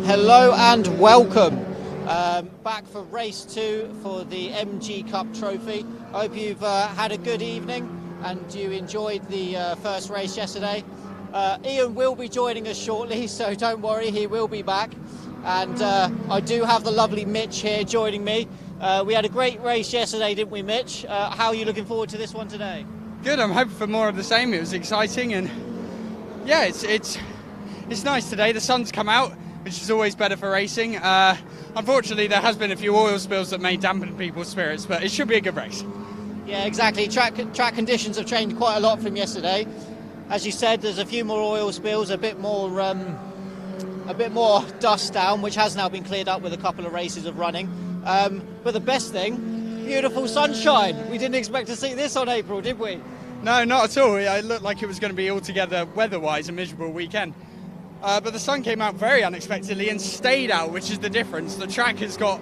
Hello and welcome back for race 2 for the MG Cup Trophy. I hope you've had a good evening and you enjoyed the first race yesterday. Ian will be joining us shortly, so don't worry, he will be back. And I do have the lovely Mitch here joining me. We had a great race yesterday, didn't we, Mitch? How are you looking forward to this one today? Good, I'm hoping for more of the same. It was exciting, and yeah, it's nice today. The sun's come out, which is always better for racing. Unfortunately, there has been a few oil spills that may dampen people's spirits, but it should be a good race. Yeah, exactly. Track conditions have changed quite a lot from yesterday. As you said, there's a few more oil spills, a bit more dust down, which has now been cleared up with a couple of races of running. But the best thing, beautiful sunshine. We didn't expect to see this on April, did we? No, not at all. It looked like it was going to be altogether weather-wise a miserable weekend. But the sun came out very unexpectedly and stayed out, which is the difference. The track has got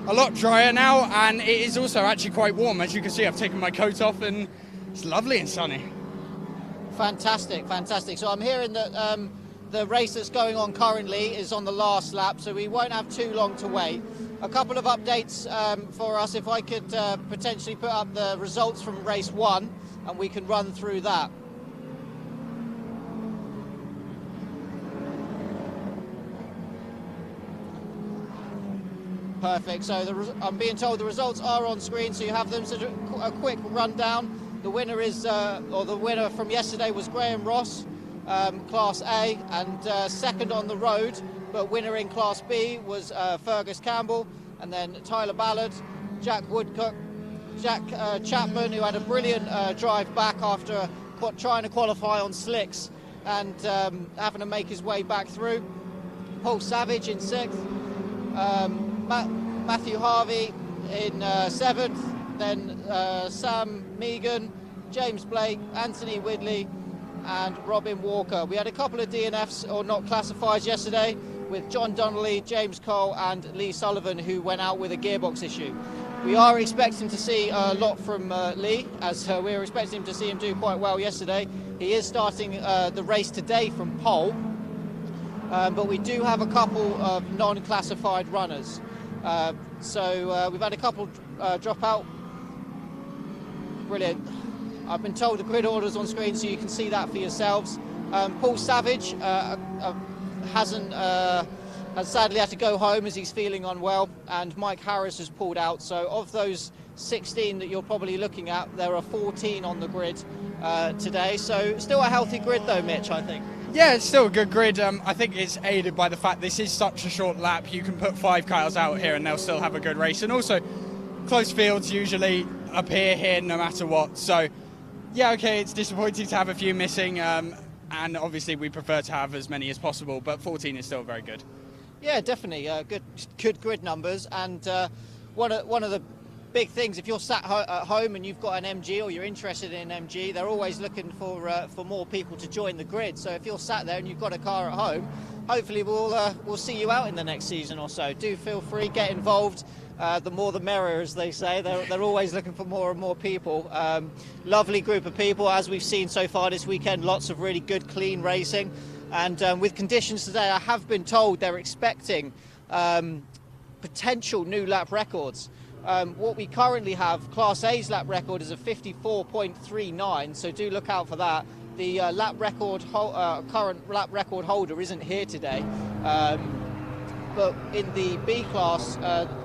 a lot drier now, and it is also actually quite warm. As you can see, I've taken my coat off and it's lovely and sunny. Fantastic, fantastic. So I'm hearing that the race that's going on currently is on the last lap, so we won't have too long to wait. A couple of updates for us, if I could potentially put up the results from race 1 and we can run through that. Perfect, so I'm being told the results are on screen, so you have them. So a quick rundown. The winner is, or the winner from yesterday was Graham Ross, Class A, and second on the road, but winner in Class B was Fergus Campbell, and then Tyler Ballard, Jack Woodcock, Jack Chapman, who had a brilliant drive back after trying to qualify on slicks and having to make his way back through. Paul Savage in 6th, Matthew Harvey in 7th, then Sam Megan, James Blake, Anthony Widley and Robin Walker. We had a couple of DNFs or not classifieds yesterday with John Donnelly, James Cole and Lee Sullivan, who went out with a gearbox issue. We are expecting to see a lot from Lee, as we were expecting to see him do quite well yesterday. He is starting the race today from pole, but we do have a couple of non-classified runners. So we've had a couple drop out. Brilliant. I've been told the grid order's on screen, so you can see that for yourselves. Paul Savage has sadly had to go home as he's feeling unwell, and Mike Harris has pulled out. So of those 16 that you're probably looking at, there are 14 on the grid today. So still a healthy grid though, Mitch, I think. Yeah, it's still a good grid. I think it's aided by the fact this is such a short lap. You can put 5 cars out here and they'll still have a good race. And also, close fields usually appear here no matter what. So, yeah, okay, it's disappointing to have a few missing. And obviously we prefer to have as many as possible, but 14 is still very good. Yeah, definitely. Good grid numbers. And one of the big things, if you're sat at home and you've got an MG or you're interested in an MG, they're always looking for more people to join the grid. So if you're sat there and you've got a car at home, hopefully we'll see you out in the next season or so. Do feel free, get involved. The more the merrier, as they say. They're always looking for more and more people. Lovely group of people, as we've seen so far this weekend. Lots of really good, clean racing. And with conditions today, I have been told they're expecting potential new lap records. What we currently have, Class A's lap record is a 54.39, so do look out for that. The lap record current lap record holder isn't here today, but in the B class,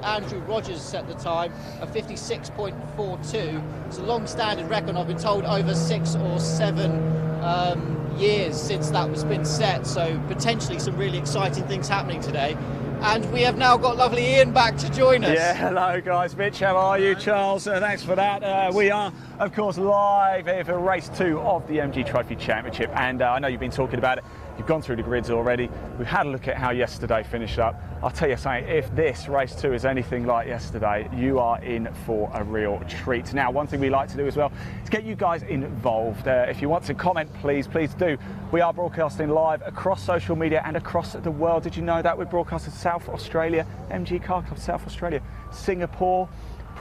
Andrew Rogers set the time of 56.42. It's a long-standing record. I've been told over 6 or 7 years since that was been set, so potentially some really exciting things happening today. And we have now got lovely Ian back to join us. Yeah, hello guys. Mitch, how are you? Charles, thanks for that. We are, of course, live here for race 2 of the MG Trophy Championship. And I know you've been talking about it. You've gone through the grids already. We've had a look at how yesterday finished up. I'll tell you something, if this race 2 is anything like yesterday, you are in for a real treat. Now, one thing we like to do as well is get you guys involved. If you want to comment, please do. We are broadcasting live across social media and across the world. Did you know that we're broadcasting South Australia, MG Car Club South Australia, Singapore,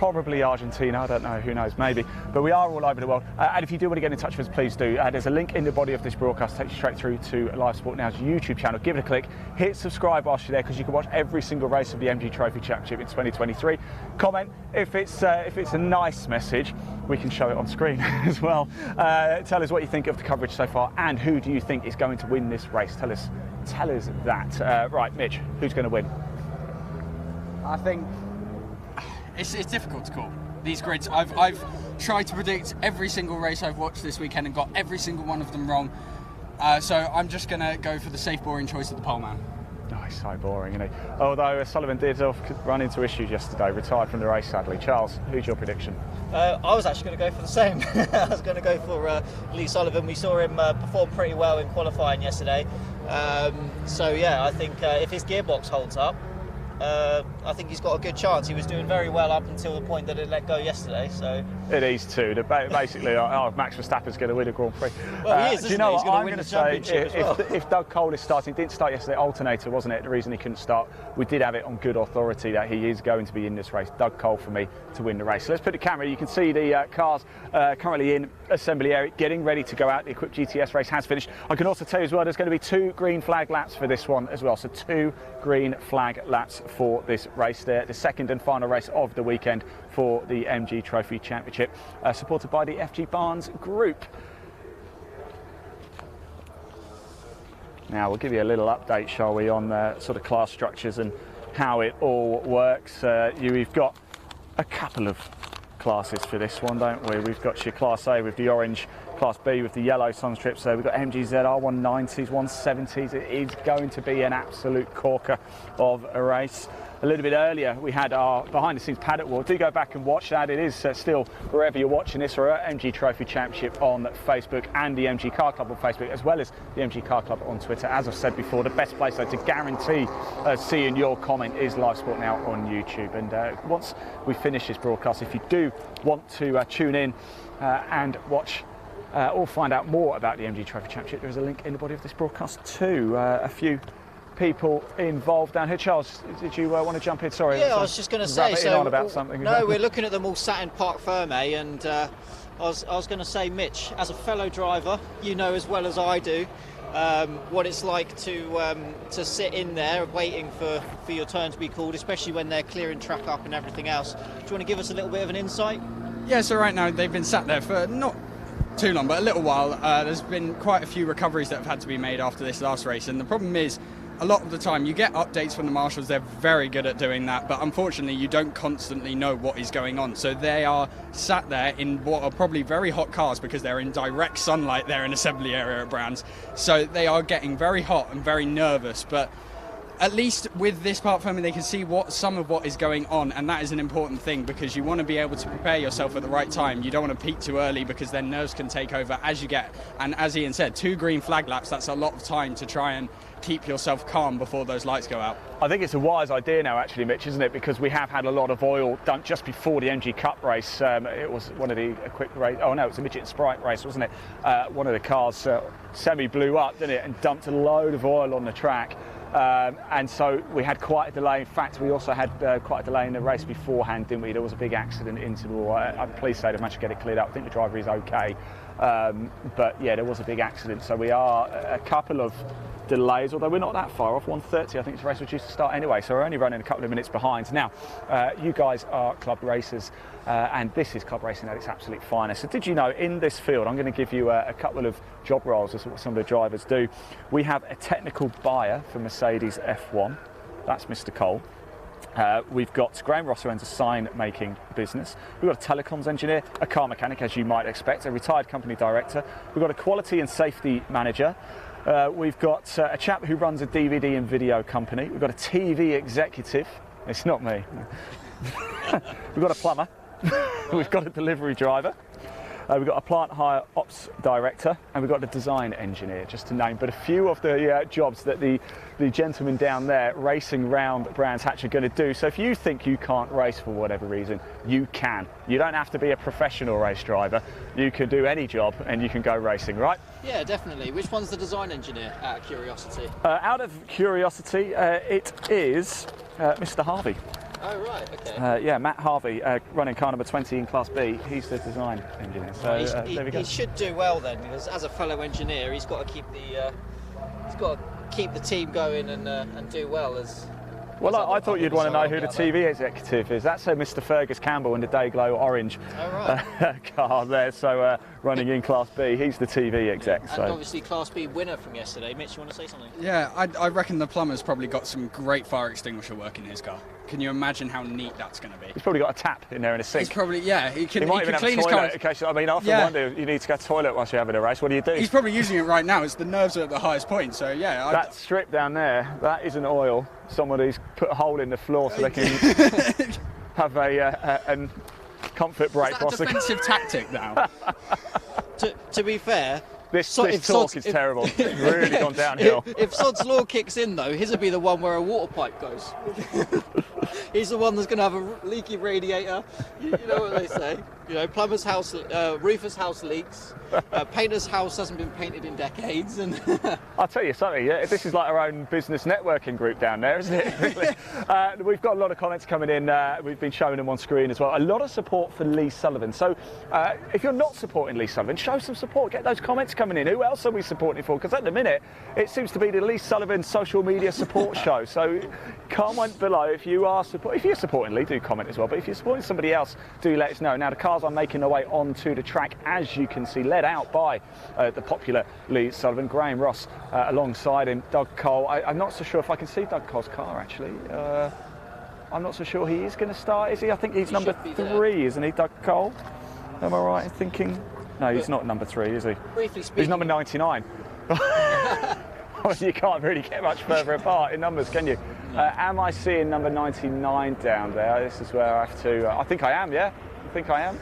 probably Argentina, I don't know, who knows, maybe. But we are all over the world. And if you do want to get in touch with us, please do. There's a link in the body of this broadcast, takes you straight through to Live Sport Now's YouTube channel. Give it a click, hit subscribe whilst you're there, because you can watch every single race of the MG Trophy Championship in 2023. Comment if it's a nice message, we can show it on screen as well. Tell us what you think of the coverage so far, and who do you think is going to win this race? Tell us that. Right, Mitch, who's going to win? I think it's difficult to call. These grids, I've tried to predict every single race I've watched this weekend and got every single one of them wrong. So I'm just going to go for the safe, boring choice of the pole man. Oh, he's so boring, isn't he? Although Sullivan did run into issues yesterday, retired from the race sadly. Charles, who's your prediction? I was actually going to go for the same. I was going to go for Lee Sullivan. We saw him perform pretty well in qualifying yesterday. So yeah, I think if his gearbox holds up, I think he's got a good chance. He was doing very well up until the point that it let go yesterday. So it is too. Basically, Max Verstappen's going to win a Grand Prix. Well, he is. Do you know what I'm going to say? If Doug Cole is starting, didn't start yesterday. Alternator, wasn't it? The reason he couldn't start. We did have it on good authority that he is going to be in this race. Doug Cole for me to win the race. So let's put the camera. You can see the cars currently in assembly area, getting ready to go out. The Equipped GTS race has finished. I can also tell you as well, there's going to be 2 green flag laps for this one as well. So 2 green flag laps for this race there, the second and final race of the weekend for the MG Trophy Championship, supported by the FG Barnes Group. Now we'll give you a little update, shall we, on sort of class structures and how it all works. We've got a couple of classes for this one, don't we? We've got your Class A with the orange, Class B with the yellow sun strips. We've got MGZR 190s, 170s. It is going to be an absolute corker of a race. A little bit earlier, we had our behind-the-scenes paddock walk. Do go back and watch that. It is still, wherever you're watching this, or at MG Trophy Championship on Facebook and the MG Car Club on Facebook, as well as the MG Car Club on Twitter. As I've said before, the best place to guarantee seeing your comment is Live Sport Now on YouTube. And once we finish this broadcast, if you do want to tune in and watch or find out more about the MG Trophy Championship, there is a link in the body of this broadcast too. A few people involved down here. Charles, did you want to jump in? Sorry. Yeah, I was just going to say, on about something. No, we're looking at them all sat in Parc Fermé, and I was going to say, Mitch, as a fellow driver, you know as well as I do what it's like to sit in there waiting for your turn to be called, especially when they're clearing track up and everything else. Do you want to give us a little bit of an insight? Yeah, so right now they've been sat there for not too long, but a little while. There's been quite a few recoveries that have had to be made after this last race, and the problem is, a lot of the time you get updates from the marshals. They're very good at doing that, but unfortunately you don't constantly know what is going on. So they are sat there in what are probably very hot cars, because they're in direct sunlight there in assembly area at Brands. So they are getting very hot and very nervous, but at least with this Parc Fermé they can see some of what is going on, and that is an important thing, because you want to be able to prepare yourself at the right time. You don't want to peak too early, because then nerves can take over as you get. And as Ian said, 2 green flag laps, that's a lot of time to try and keep yourself calm before those lights go out. I think it's a wise idea now, actually, Mitch, isn't it? Because we have had a lot of oil dumped just before the MG Cup race. It was one of the quick race. Oh no, it was a midget and Sprite race, wasn't it? One of the cars semi blew up, didn't it, and dumped a load of oil on the track. And so we had quite a delay. In fact, we also had quite a delay in the race beforehand, didn't we? There was a big accident interval. I'm pleased to say they managed to get it cleared up. I think the driver is okay. But yeah, there was a big accident. So we are a couple of delays, although we're not that far off. 1:30, I think the race was due to start anyway, so we're only running a couple of minutes behind. Now, you guys are club racers, and this is club racing at its absolute finest. So did you know, in this field, I'm going to give you a couple of job roles as what some of the drivers do. We have a technical buyer for Mercedes F1, that's Mr. Cole. We've got Graham Ross, who owns a sign-making business. We've got a telecoms engineer, a car mechanic, as you might expect, a retired company director. We've got a quality and safety manager. We've got a chap who runs a DVD and video company. We've got a TV executive. It's not me. We've got a plumber. We've got a delivery driver. We've got a plant hire ops director, and we've got a design engineer, just to name but a few of the jobs that the gentlemen down there racing round Brands Hatch are going to do. So if you think you can't race for whatever reason, you can. You don't have to be a professional race driver. You can do any job and you can go racing, right? Yeah, definitely. Which one's the design engineer, out of curiosity? Out of curiosity, it is Mr. Harvey. Oh, right, okay. Yeah, Matt Harvey, running car number 20 in Class B. He's the design engineer. So there we go. He should do well then, because as a fellow engineer, he's got to keep the team going and do well as. Well, I thought you'd want to know who the TV executive is. That's Mr. Fergus Campbell in the Dayglow orange car there. So running in Class B, he's the TV exec. And obviously Class B winner from yesterday. Mitch, you want to say something? Yeah, I reckon the plumber's probably got some great fire extinguisher work in his car. Can you imagine how neat that's going to be? He's probably got a tap in there and a sink. He's probably, yeah, he can might even clean have a his car. toilet. Okay, so, I mean, I often wonder, you need to go to the toilet once you're having a race. What do you do? He's probably using it right now. It's the nerves are at the highest point. So yeah, that strip down there, that isn't oil. Somebody's put a hole in the floor so they can have a comfort break. Is that a defensive tactic now? To be fair, this talk is terrible. It's really gone downhill. If Sod's Law kicks in, though, his will be the one where a water pipe goes. He's the one that's going to have a leaky radiator. You know what they say. You know, plumber's house, roofer's house leaks. Painter's house hasn't been painted in decades. And I'll tell you something. Yeah, this is like our own business networking group down there, isn't it? Really? We've got a lot of comments coming in. We've been showing them on screen as well. A lot of support for Lee Sullivan. So if you're not supporting Lee Sullivan, show some support. Get those comments coming in. Who else are we supporting for? Because at the minute, it seems to be the Lee Sullivan social media support show. So comment below if you are if you're supporting Lee, do comment as well. But if you're supporting somebody else, do let us know. Now the cars are making their way onto the track, as you can see, led out by the popular Lee Sullivan, Graham Ross alongside him, Doug Cole. I'm not so sure if I can see Doug Cole's car actually. I'm not so sure he is going to start, is he? I think he's number 3, isn't he, Doug Cole? Am I right in thinking? No, he's not number 3, is he? Briefly speaking, he's number 99. You can't really get much further apart in numbers, can you? Am I seeing number 99 down there? This is where I have to. I think I am, yeah? I think I am.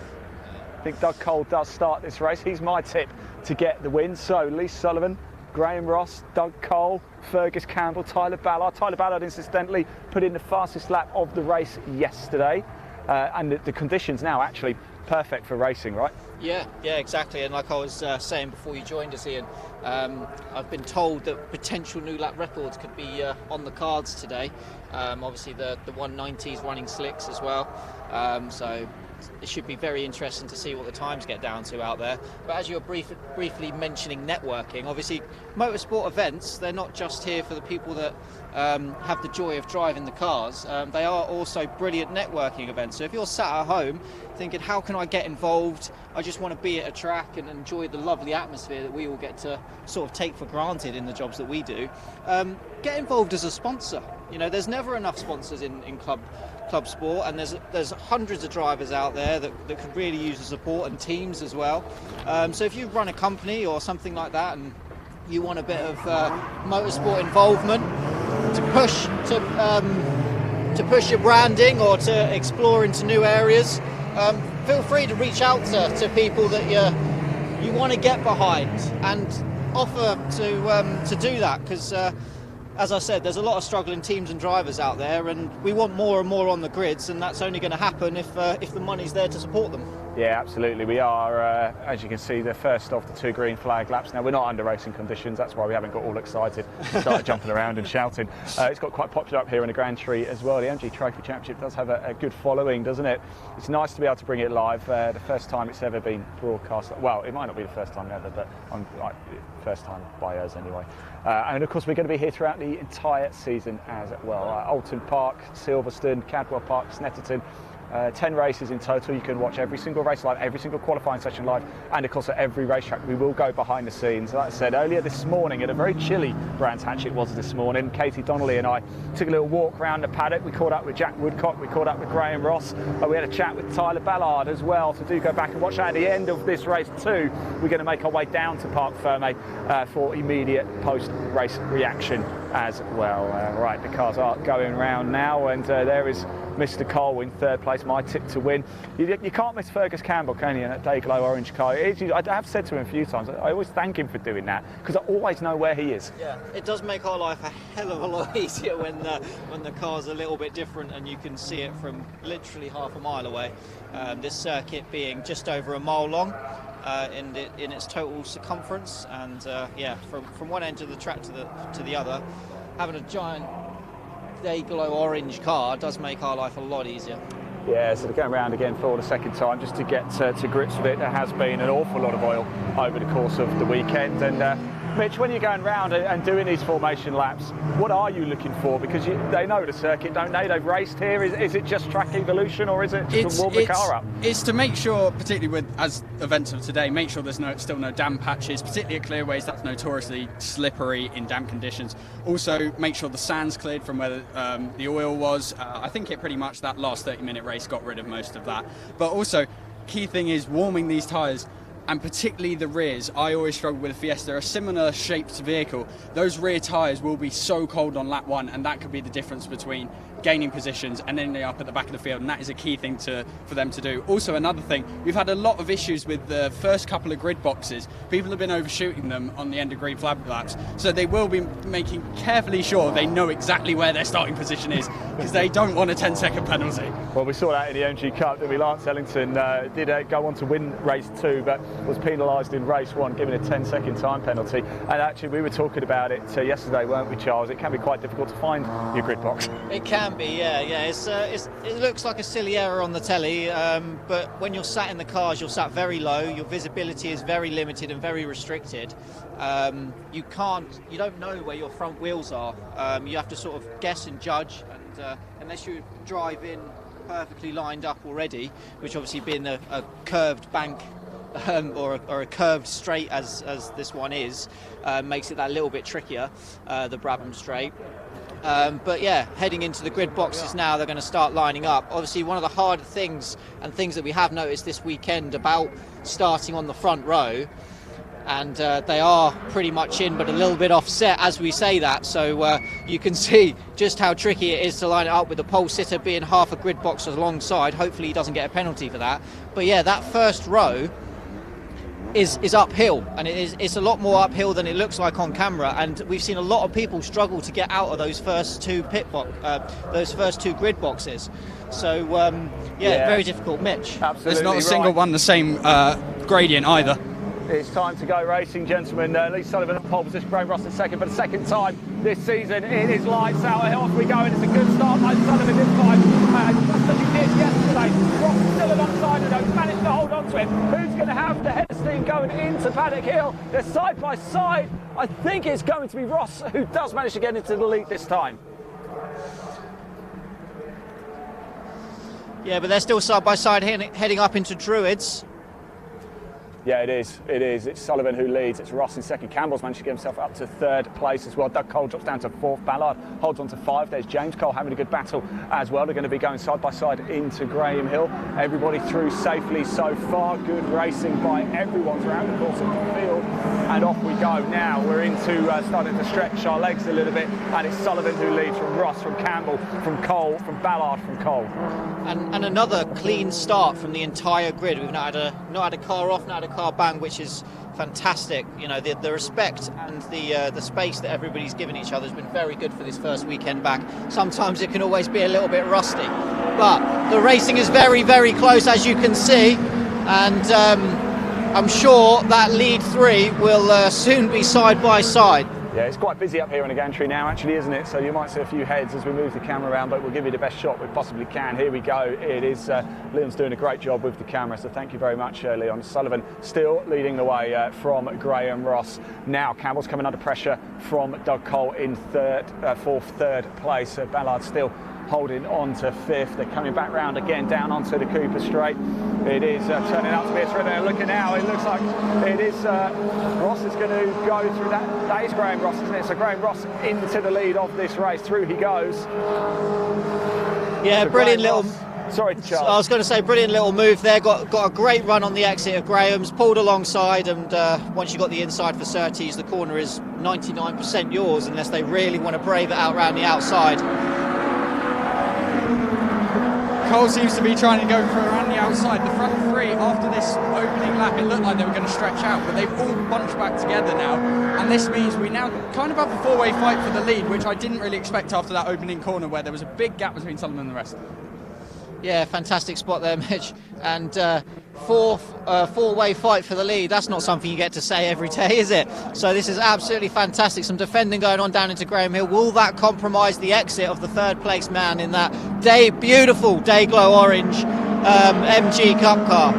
I think Doug Cole does start this race. He's my tip to get the win. So Lee Sullivan, Graham Ross, Doug Cole, Fergus Campbell, Tyler Ballard. Tyler Ballard, incidentally, put in the fastest lap of the race yesterday. And the conditions now actually perfect for racing, right? Yeah, exactly. And like I was saying before you joined us, Ian, I've been told that potential new lap records could be on the cards today. Obviously, the 190s running slicks as well. So it should be very interesting to see what the times get down to out there. But as you were briefly mentioning networking, obviously motorsport events, they're not just here for the people that have the joy of driving the cars. They are also brilliant networking events. So if you're sat at home thinking, how can I get involved? I just want to be at a track and enjoy the lovely atmosphere that we all get to sort of take for granted in the jobs that we do. Get involved as a sponsor. You know, there's never enough sponsors in club sport, and there's hundreds of drivers out there that could really use the support, and teams as well. So if you run a company or something like that and you want a bit of motorsport involvement to push your branding or to explore into new areas, feel free to reach out to people that you want to get behind and offer to do that, because as I said, there's a lot of struggling teams and drivers out there, and we want more and more on the grids, and that's only going to happen if the money's there to support them. Yeah, absolutely. We are, as you can see, the first of the 2 green flag laps. Now, we're not under racing conditions. That's why we haven't got all excited, started jumping around and shouting. It's got quite popular up here in the Grand Prix as well. The MG Trophy Championship does have a good following, doesn't it? It's nice to be able to bring it live. The first time it's ever been broadcast. Well, it might not be the first time ever, but first time by us anyway. And of course, we're going to be here throughout the entire season as well. Alton Park, Silverstone, Cadwell Park, Snetterton. 10 races in total. You can watch every single race live, every single qualifying session live, and of course at every racetrack we will go behind the scenes. Like I said earlier this morning, at a very chilly Brands Hatch it was this morning, Katie Donnelly and I took a little walk around the paddock. We caught up with Jack Woodcock, we caught up with Graham Ross, we had a chat with Tyler Ballard as well. So do go back and watch that. At the end of this race too, we're going to make our way down to Parc Fermé for immediate post-race reaction as well. Right, the cars are going round now, and there is Mr. Cole in 3rd place, my tip to win. You can't miss Fergus Campbell, can you, in that Dayglow orange car? I have said to him a few times, I always thank him for doing that, because I always know where he is. Yeah, it does make our life a hell of a lot easier when the car's a little bit different and you can see it from literally half a mile away. This circuit being just over a mile long in its total circumference, and yeah, from one end of the track to the other, having a giant day glow orange car does make our life a lot easier. Yeah, so they're going around again for the second time just to get to grips with it. There has been an awful lot of oil over the course of the weekend. And Mitch, when you're going round and doing these formation laps, what are you looking for? Because they know the circuit, don't they? They've raced here. Is it just track evolution, or is it just to warm the car up? It's to make sure, particularly with as events of today, make sure there's still no damp patches, particularly at clearways. That's notoriously slippery in damp conditions. Also, make sure the sand's cleared from where the oil was. I think pretty much that last 30-minute race got rid of most of that. But also, key thing is warming these tyres. And particularly the rears. I always struggle with a Fiesta, a similar shaped vehicle. Those rear tyres will be so cold on lap 1, and that could be the difference between gaining positions and ending up at the back of the field, and that is a key thing for them to do. Also, another thing, we've had a lot of issues with the first couple of grid boxes. People have been overshooting them on the end of green flag laps, so they will be making carefully sure they know exactly where their starting position is, because they don't want a 10-second penalty. Well, we saw that in the MG Cup, didn't we? Lance Ellington did go on to win race 2, but was penalised in race 1, given a 10-second time penalty. And actually, we were talking about it yesterday, weren't we, Charles? It can be quite difficult to find your grid box. It can be, yeah. It looks like a silly error on the telly, but when you're sat in the cars, you're sat very low. Your visibility is very limited and very restricted. You don't know where your front wheels are. You have to sort of guess and judge, and unless you drive in perfectly lined up already, which obviously being a curved bank or a curved straight as this one is, makes it that little bit trickier, the Brabham straight. But yeah, heading into the grid boxes now, they're going to start lining up. Obviously, one of the harder things that we have noticed this weekend about starting on the front row, and they are pretty much in, but a little bit offset as we say that. So you can see just how tricky it is to line it up with the pole sitter being half a grid box alongside. Hopefully he doesn't get a penalty for that. But yeah, that first row is uphill, and it's a lot more uphill than it looks like on camera, and we've seen a lot of people struggle to get out of those first two grid boxes. So yeah, very difficult. Mitch, absolutely, there's not a single one the same gradient either. It's time to go racing, gentlemen. Lee Sullivan at pole position, Graham Ross in second for the second time this season. It is lights out. Off we go, and it's a good start by Sullivan this time. Just as he did yesterday. Ross still alongside him, though, managed to hold on to him. Who's going to have the head of steam going into Paddock Hill? They're side by side. I think it's going to be Ross who does manage to get into the lead this time. Yeah, but they're still side by side heading up into Druids. Yeah, it is. It's Sullivan who leads. It's Ross in second. Campbell's managed to get himself up to third place as well. Doug Cole drops down to fourth. Ballard holds on to 5. There's James Cole having a good battle as well. They're going to be going side by side into Graham Hill. Everybody through safely so far. Good racing by everyone throughout the course of the field. And off we go now. We're into starting to stretch our legs a little bit. And it's Sullivan who leads, from Ross, from Campbell, from Cole, from Ballard, from Cole. And another clean start from the entire grid. We've not had a car off, not had a car bang, which is fantastic. You know, the respect and the space that everybody's given each other has been very good for this first weekend back. Sometimes it can always be a little bit rusty, but the racing is very, very close, as you can see, and I'm sure that lead 3 will soon be side by side. Yeah, it's quite busy up here on the gantry now, actually, isn't it? So you might see a few heads as we move the camera around, but we'll give you the best shot we possibly can. Here we go. It is Leon's doing a great job with the camera, so thank you very much, Leon. Sullivan still leading the way from Graham Ross. Now Campbell's coming under pressure from Doug Cole in third place. Ballard still holding on to 5th. They're coming back round again down onto the Cooper Straight. It is turning out to be a thriller. Looking now, it looks like it is Ross is going to go through that. That is Graham Ross, isn't it? So Graham Ross into the lead of this race. Through he goes. Yeah, so brilliant little. Sorry, Charles. I was going to say, brilliant little move there. Got a great run on the exit of Graham's, pulled alongside, and once you got the inside for Surtees, the corner is 99% yours, unless they really want to brave it out around the outside. Cole seems to be trying to go for around the outside. The front 3, after this opening lap, it looked like they were going to stretch out, but they've all bunched back together now, and this means we now kind of have a 4-way fight for the lead, which I didn't really expect after that opening corner where there was a big gap between Sullivan and the rest. Yeah, fantastic spot there, Mitch. And four-way fight for the lead. That's not something you get to say every day, is it? So this is absolutely fantastic. Some defending going on down into Graham Hill. Will that compromise the exit of the third place man in that beautiful day glow orange MG Cup car?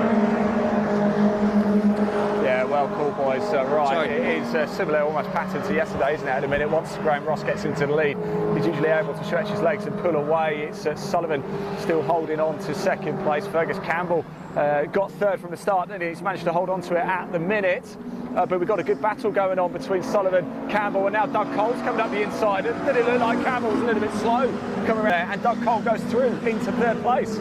Yeah, well, cool, boys. Right, it is similar almost pattern to yesterday, isn't it? At a minute, once Graham Ross gets into the lead, he's usually able to stretch his legs and pull away. It's Sullivan still holding on to second place. Fergus Campbell got third from the start, and he's managed to hold on to it at the minute. But we've got a good battle going on between Sullivan, Campbell, and now Doug Cole's coming up the inside. Did it look like Campbell was a little bit slow coming around, and Doug Cole goes through into third place.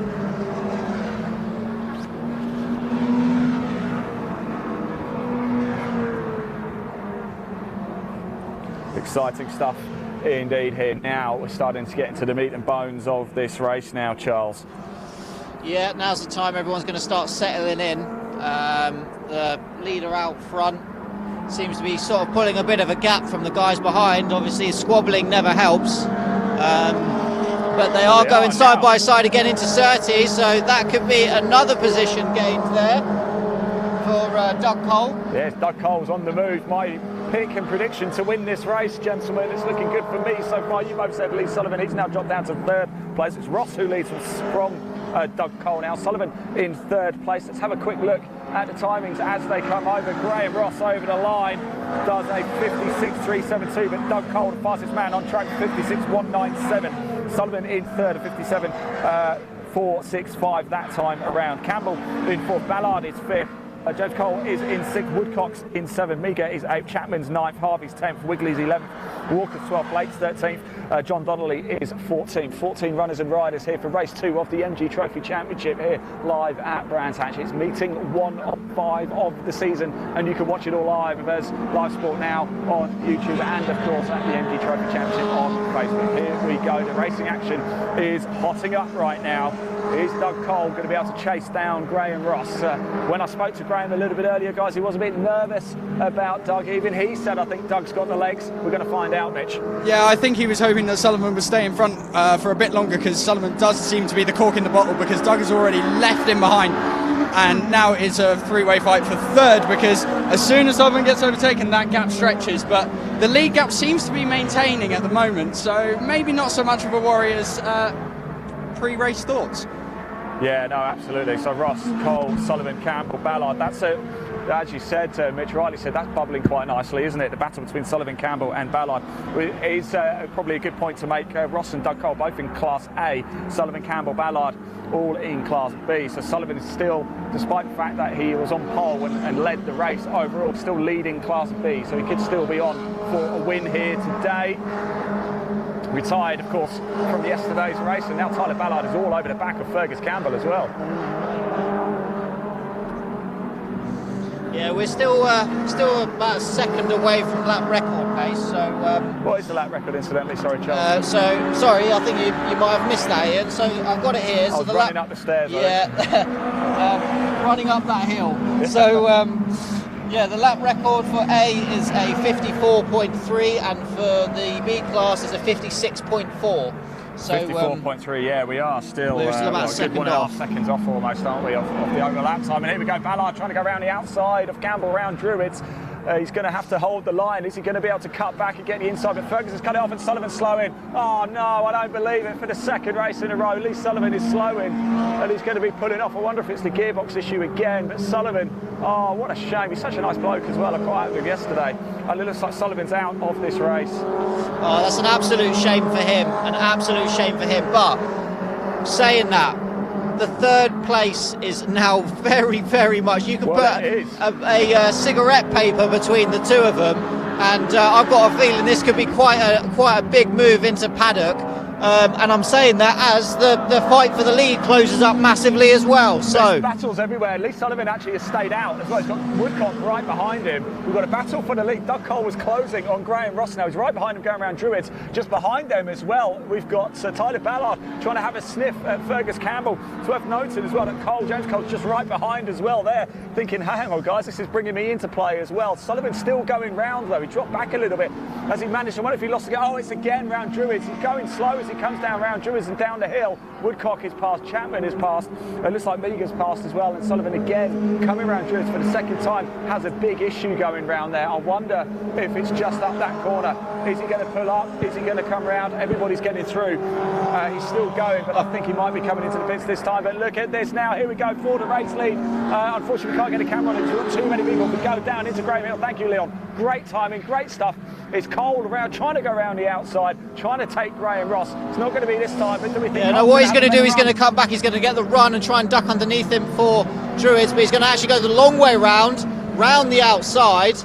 Exciting stuff indeed here. Now we're starting to get into the meat and bones of this race now, Charles. Yeah, now's the time everyone's going to start settling in. The leader out front seems to be sort of pulling a bit of a gap from the guys behind. Obviously, squabbling never helps. But they are going side by side again into Surtees, so that could be another position gained there for Doug Cole. Yes, Doug Cole's on the move. My pick and prediction to win this race, gentlemen. It's looking good for me so far. You both said Lee Sullivan. He's now dropped down to third place. It's Ross who leads from Doug Cole now. Sullivan in third place. Let's have a quick look at the timings as they come over. Graham Ross over the line does a 56.372, but Doug Cole, the fastest man on track, 56.197. Sullivan in third at 57.465 that time around. Campbell in fourth. Ballard is fifth. James Cole is in sixth, Woodcock's in seventh, Meagher is eighth, Chapman's ninth, Harvey's 10th, Wigley's 11th, Walker's 12th, Blake's 13th, John Donnelly is 14th. 14 runners and riders here for race 2 of the MG Trophy Championship here live at Brands Hatch. It's meeting 1 of 5 of the season, and you can watch it all live as live sport now on YouTube and of course at the MG Trophy Championship on Facebook. Here we go, the racing action is hotting up right now. Is Doug Cole going to be able to chase down Graham Ross? When I spoke to Graham a little bit earlier, guys, he was a bit nervous about Doug. Even he said, I think Doug's got the legs. We're going to find out, Mitch. Yeah, I think he was hoping that Sullivan would stay in front for a bit longer, because Sullivan does seem to be the cork in the bottle, because Doug has already left him behind. And now it's a three-way fight for third, because as soon as Sullivan gets overtaken, that gap stretches. But the lead gap seems to be maintaining at the moment, so maybe not so much of a worry as pre-race thoughts. Yeah, no, absolutely. So Ross, Cole, Sullivan, Campbell, Ballard, that's it. As you said, Mitch rightly said, that's bubbling quite nicely, isn't it? The battle between Sullivan, Campbell and Ballard is probably a good point to make. Ross and Doug Cole both in Class A, Sullivan, Campbell, Ballard all in Class B. So Sullivan is still, despite the fact that he was on pole and led the race overall, still leading Class B. So he could still be on for a win here today. Retired, of course, from yesterday's race, and now Tyler Ballard is all over the back of Fergus Campbell as well. Yeah, we're still about a second away from lap record pace. So what is the lap record, incidentally? Sorry, Charles. So sorry, I think you might have missed that, Ian. So I've got it here. I was running up the stairs. Yeah, running up that hill. So. Yeah, the lap record for A is a 54.3, and for the B class is a 56.4. So 54.3, yeah, we are still about a good 1.5 seconds off almost, aren't we, off the overlap time. And here we go, Ballard trying to go around the outside of Campbell, around Druids. He's going to have to hold the line. Is he going to be able to cut back and get the inside? But Fergus has cut it off and Sullivan's slowing. Oh no, I don't believe it. For the second race in a row, Lee Sullivan is slowing and he's going to be pulling off. I wonder if it's the gearbox issue again. But Sullivan, oh, what a shame. He's such a nice bloke as well. I caught up with him yesterday. And it looks like Sullivan's out of this race. Oh, that's an absolute shame for him. An absolute shame for him. But saying that, the third place is now very, very much. You can put a cigarette paper between the two of them, and I've got a feeling this could be quite a big move into paddock. And I'm saying that as the fight for the lead closes up massively as well. So there's battles everywhere. Lee Sullivan actually has stayed out as well. He's got Woodcock right behind him. We've got a battle for the lead. Doug Cole was closing on Graham Ross now. He's right behind him going around Druids. Just behind them as well, we've got Tyler Ballard trying to have a sniff at Fergus Campbell. It's worth noting as well that James Cole's just right behind as well there, thinking, hang on guys, this is bringing me into play as well. Sullivan's still going round though. He dropped back a little bit as he managed. I wonder if he lost again. Oh, it's again round Druids. He's going slow. he comes down round Druids and down the hill. Woodcock is past, Chapman is past, it looks like Meagher's passed as well, and Sullivan again coming around Druids for the second time has a big issue going round there. I wonder if it's just up that corner. Is he going to pull up? Is he going to come round? Everybody's getting through. He's still going, but I think he might be coming into the pits this time. But look at this now. Here we go for the race lead. Unfortunately, we can't get a camera on it. Too many people. We go down into Graham Hill. Thank you, Leon. Great timing, great stuff. It's Cole around, trying to go around the outside, trying to take Graham Ross. It's not going to be this time, but do we think... Yeah, no, what he's going to do, he's going to come back, he's going to get the run and try and duck underneath him for Druids, but he's going to actually go the long way round the outside.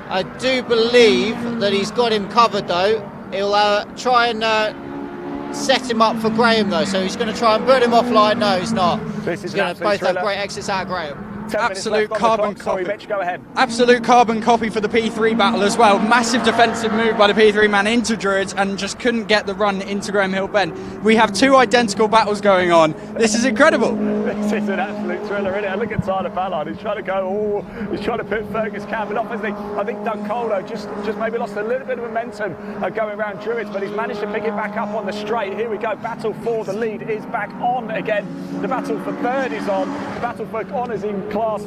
I do believe that he's got him covered though. He'll try and set him up for Graham though, so he's going to try and put him offline. No, he's not. This is going to both have great exits out of Graham. Absolute carbon copy. Sorry, Mitch, go ahead. Absolute carbon copy for the P3 battle as well. Massive defensive move by the P3 man into Druids and just couldn't get the run into Graham Hill Bend. We have two identical battles going on. This is incredible. This is an absolute thriller, isn't it? Look at Tyler Ballard. He's trying to go, he's trying to put Fergus Campbell off, isn't he? I think Doug Cole just maybe lost a little bit of momentum going around Druids, but he's managed to pick it back up on the straight. Here we go. Battle for the lead is back on again. The battle for third is on. The battle for honours in Class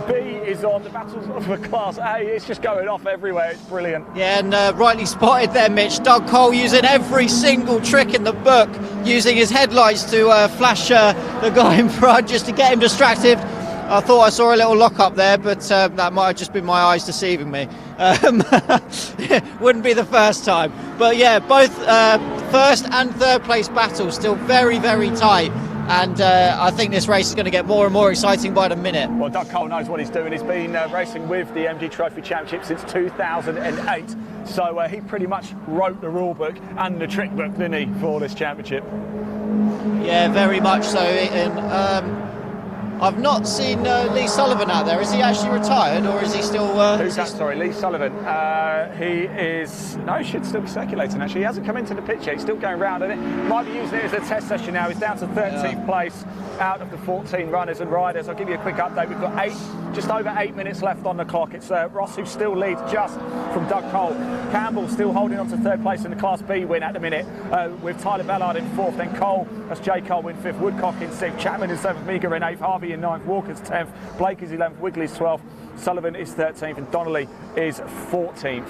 B is on. The battle for Class A. It's just going off everywhere. It's brilliant. Yeah, and rightly spotted there, Mitch. Doug Cole using every single trick in the book, using his headlights to flash the guy in front just to get him distracted. I thought I saw a little lock up there, but that might have just been my eyes deceiving me. Wouldn't be the first time. But yeah, both first and third place battles still very, very tight. And I think this race is going to get more and more exciting by the minute. Well, Doug Cole knows what he's doing. He's been racing with the MG Trophy Championship since 2008. So he pretty much wrote the rule book and the trick book, didn't he, for this championship? Yeah, very much so. And I've not seen Lee Sullivan out there. Is he actually retired, or is he still... Who's that? Sorry, Lee Sullivan. He is... No, he should still be circulating, actually. He hasn't come into the pitch yet. He's still going round, and it might be using it as a test session now. He's down to 13th place out of the 14 runners and riders. I'll give you a quick update. We've got just over 8 minutes left on the clock. It's Ross who still leads just from Doug Cole. Campbell still holding on to third place in the Class B win at the minute, with Tyler Ballard in fourth. Then Cole, that's Jay Cole in fifth. Woodcock in sixth. Chapman in seventh. Meagher in eighth. Harvey in ninth. Walker's 10th. Blake is 11th. Wigley's 12th. Sullivan is 13th. And Donnelly is 14th.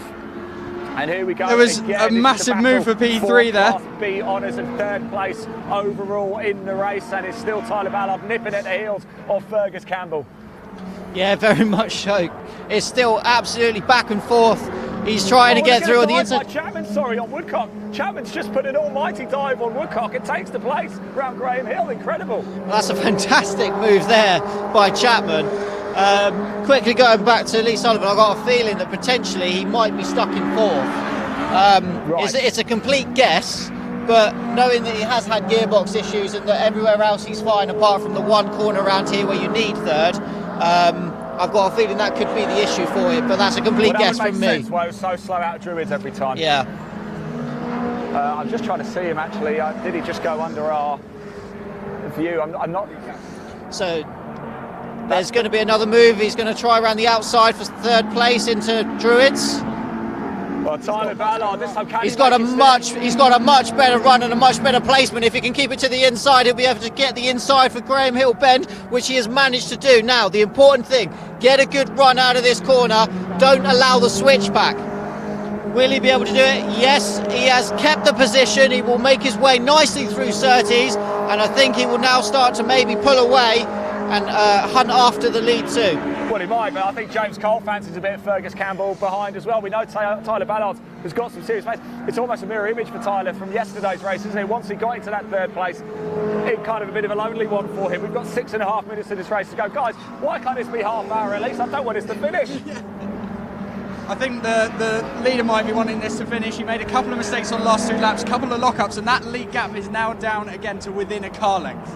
And here we go. There was a massive move for P3 there. Class B honours and third place overall in the race, and it's still Tyler Ballard nipping at the heels of Fergus Campbell. Yeah, very much so. It's still absolutely back and forth. He's trying to get through on the inside. Chapman, sorry, on Woodcock. Chapman's just put an almighty dive on Woodcock. It takes the place round Graham Hill. Incredible. Well, that's a fantastic move there by Chapman. Quickly going back to Lee Sullivan, I've got a feeling that potentially he might be stuck in fourth. Right. It's a complete guess, but knowing that he has had gearbox issues and that everywhere else he's fine apart from the one corner around here where you need third, I've got a feeling that could be the issue for him, but that's a complete guess from me. Sense why he was so slow out of Druids every time. Yeah. I'm just trying to see him actually. Did he just go under our view? I'm not. So there's going to be another move. He's going to try around the outside for third place into Druids. Well, Tyler Ballard, this time he's got a much better run and a much better placement. If he can keep it to the inside, he'll be able to get the inside for Graham Hill Bend, which he has managed to do. Now, the important thing, get a good run out of this corner. Don't allow the switch back. Will he be able to do it? Yes, he has kept the position. He will make his way nicely through Surtees, and I think he will now start to maybe pull away and hunt after the lead too. Well, he might, but I think James Cole fancies a bit of Fergus Campbell behind as well. We know Tyler Ballard has got some serious pace. It's almost a mirror image for Tyler from yesterday's race, isn't it? Once he got into that third place, it kind of a bit of a lonely one for him. We've got 6.5 minutes in this race to go. Guys, why can't this be half hour at least? I don't want this to finish. I think the leader might be wanting this to finish. He made a couple of mistakes on the last 2 laps, a couple of lockups, and that lead gap is now down again to within a car length.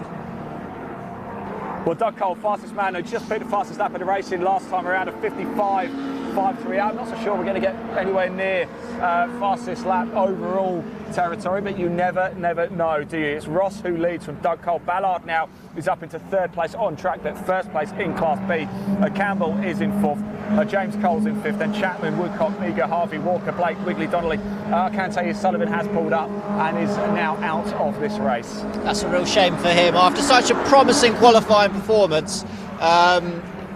Well, Doug Cole, fastest man, who just picked the fastest lap of the race in last time around, a 55.4. 5-3 out. I'm not so sure we're going to get anywhere near fastest lap overall territory, but you never know, do you? It's Ross who leads from Doug Cole. Ballard now is up into third place on track, but first place in Class B. Campbell is in fourth. James Cole's in fifth, then Chapman, Woodcock, Meager, Harvey, Walker, Blake, Wigley, Donnelly. I can tell you Sullivan has pulled up and is now out of this race. That's a real shame for him. After such a promising qualifying performance,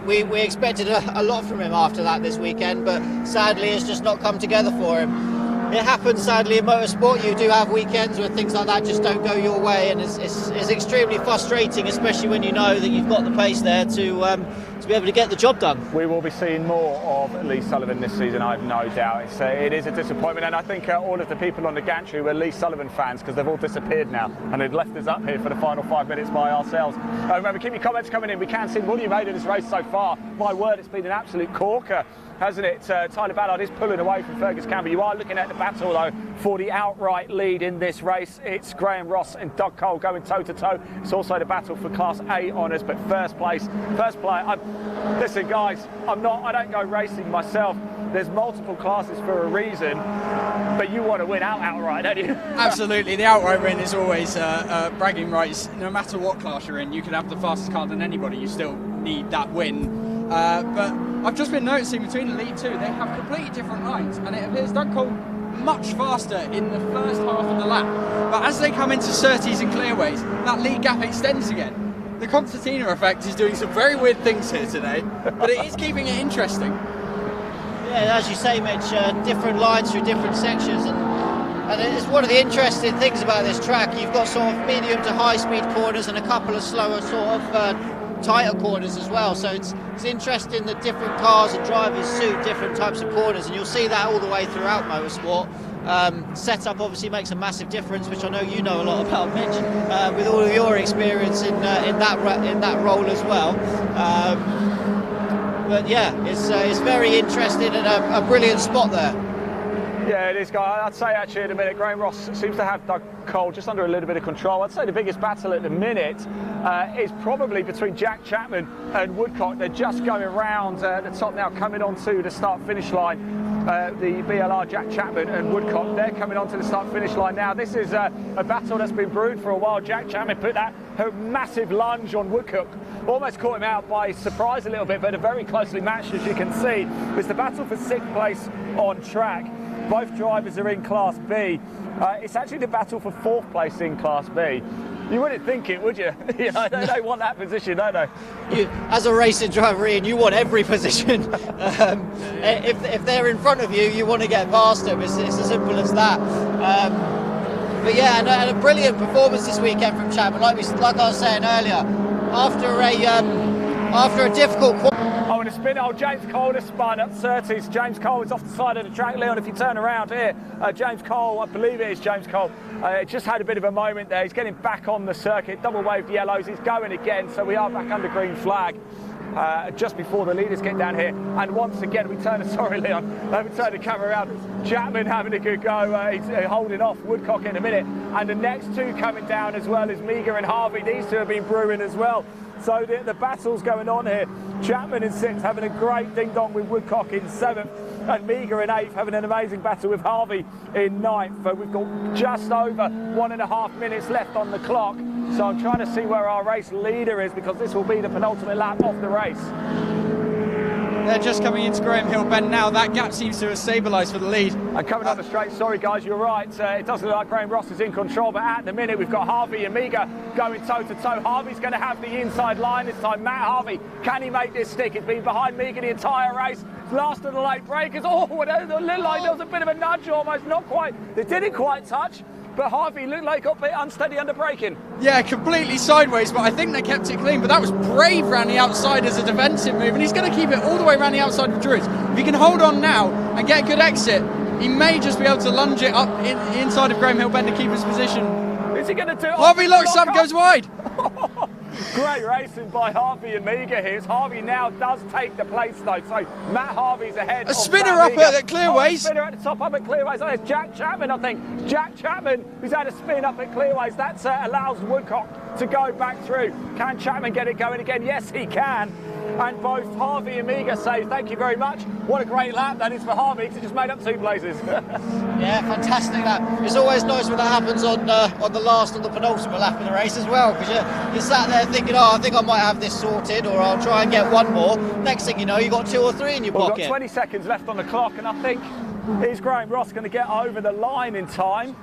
we expected a lot from him after that this weekend, but sadly it's just not come together for him. It happens sadly in motorsport. You do have weekends where things like that just don't go your way, and it's extremely frustrating, especially when you know that you've got the pace there to be able to get the job done. We will be seeing more of Lee Sullivan this season, I have no doubt. It is a disappointment, and I think all of the people on the gantry were Lee Sullivan fans because they've all disappeared now and they've left us up here for the final 5 minutes by ourselves. Remember, keep your comments coming in. We can see what you made of this race so far. My word, it's been an absolute corker, hasn't it? Tyler Ballard is pulling away from Fergus Campbell. You are looking at the battle, though, for the outright lead in this race. It's Graham Ross and Doug Cole going toe-to-toe. It's also the battle for Class A honours, but first place. Listen, guys, I don't go racing myself. There's multiple classes for a reason, but you want to win outright, don't you? Absolutely. The outright win is always bragging rights. No matter what class you're in, you can have the fastest car than anybody. You still need that win. But I've just been noticing between the lead two, they have completely different lines, and it appears Doug Cole much faster in the first half of the lap. But as they come into Surtees and clearways, that lead gap extends again. The Constantina effect is doing some very weird things here today, but it is keeping it interesting. Yeah, as you say, Mitch, different lines through different sections, and it's one of the interesting things about this track. You've got sort of medium to high speed corners and a couple of slower sort of tighter corners as well, so it's interesting that different cars and drivers suit different types of corners, and you'll see that all the way throughout motorsport. Setup obviously makes a massive difference, which I know you know a lot about, Mitch, with all of your experience in that role as well. But yeah, it's very interesting and a brilliant spot there. Yeah, it is, guy. I'd say actually in a minute, Graham Ross seems to have Doug Cole just under a little bit of control. I'd say the biggest battle at the minute is probably between Jack Chapman and Woodcock. They're just going round the top now, coming onto the start-finish line. The BLR, Jack Chapman and Woodcock, they're coming onto the start-finish line now. This is a battle that's been brewed for a while. Jack Chapman put that massive lunge on Woodcock, almost caught him out by surprise a little bit, but a very closely matched, as you can see. It's the battle for 6th place on track. Both drivers are in Class B. It's actually the battle for 4th place in Class B. You wouldn't think it, would you? You know, they want that position, don't they? As a racing driver, Ian, you want every position. If they're in front of you, you want to get past them. It's as simple as that. But yeah, and a brilliant performance this weekend from Chapman. Like I was saying earlier, after a difficult Oh, and a spin. Oh, James Cole has spun at Surtees. James Cole is off the side of the track. Leon, if you turn around here, James Cole, I believe it is James Cole, just had a bit of a moment there. He's getting back on the circuit. Double waved yellows. He's going again, so we are back under green flag. Just before the leaders get down here, and once again we turn the camera around. Chapman having a good go, he's holding off Woodcock in a minute, and the next two coming down as well as Meager and Harvey. These two have been brewing as well, so the battle's going on here. Chapman in 6th having a great ding dong with Woodcock in 7th, and Meager in 8th having an amazing battle with Harvey in 9th. But we've got just over 1.5 minutes left on the clock. So I'm trying to see where our race leader is, because this will be the penultimate lap of the race. They're just coming into Graham Hill Bend now. That gap seems to have stabilised for the lead. And coming up the straight, sorry guys, you're right. It does look like Graham Ross is in control, but at the minute we've got Harvey and Meager going toe-to-toe. Harvey's going to have the inside line this time. Matt Harvey, can he make this stick? He's been behind Meager the entire race. Last of the late breakers. Oh, it looked like there was a bit of a nudge almost. Not quite. They didn't quite touch. But Harvey looked like he got a bit unsteady under braking. Yeah, completely sideways, but I think they kept it clean. But that was brave round the outside as a defensive move, and he's going to keep it all the way around the outside of Druids. If he can hold on now and get a good exit, he may just be able to lunge it up inside of Graham Hill Bend to keep his position. Is he going to do it? Harvey locks up, goes wide. Great racing by Harvey and Meager here. Harvey now does take the place though, so Matt Harvey's ahead. A spinner up at Clearways. A spinner at the top up at Clearways. Oh, there's Jack Chapman, I think. Jack Chapman, who's had a spin up at Clearways. That allows Woodcock to go back through. Can Chapman get it going again? Yes, he can. and both Harvey and Miga say thank you very much. What a great lap that is for Harvey, because he just made up 2 places. Yeah, fantastic lap. It's always nice when that happens on the last or the penultimate lap of the race as well, because you're sat there thinking, oh, I think I might have this sorted, or I'll try and get one more. Next thing you know, you've got 2 or 3 in your pocket. We've got 20 seconds left on the clock, and I think, is Graham Ross going to get over the line in time?